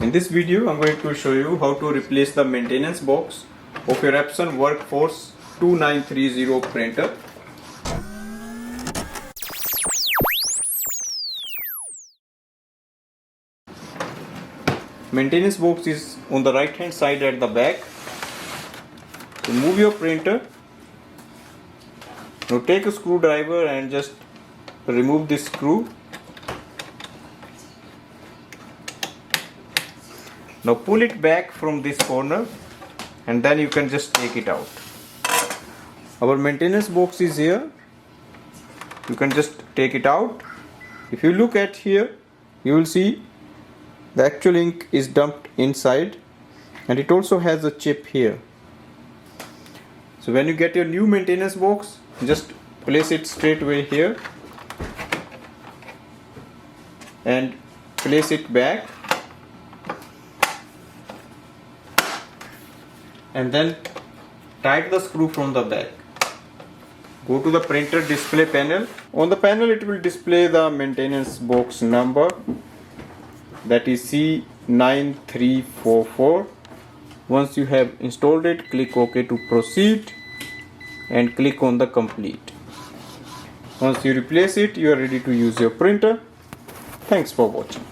In this video, I'm going to show you how to replace the maintenance box of your Epson WorkForce 2930 printer. Maintenance box is on the right hand side at the back. So move your printer. Now take a screwdriver and just remove this screw. Now pull it back from this corner and then you can just take it out. Our maintenance box is here. You can just take it out. If you look at here, you will see the actual ink is dumped inside, and it also has a chip here. So when you get your new maintenance box, just place it straight away here and place it back, and then tighten the screw from the back. Go to the printer display panel. On the panel it will display the maintenance box number, that is C9344. Once you have installed it, click OK to proceed and click on the complete. Once you replace it, you are ready to use your printer. Thanks for watching.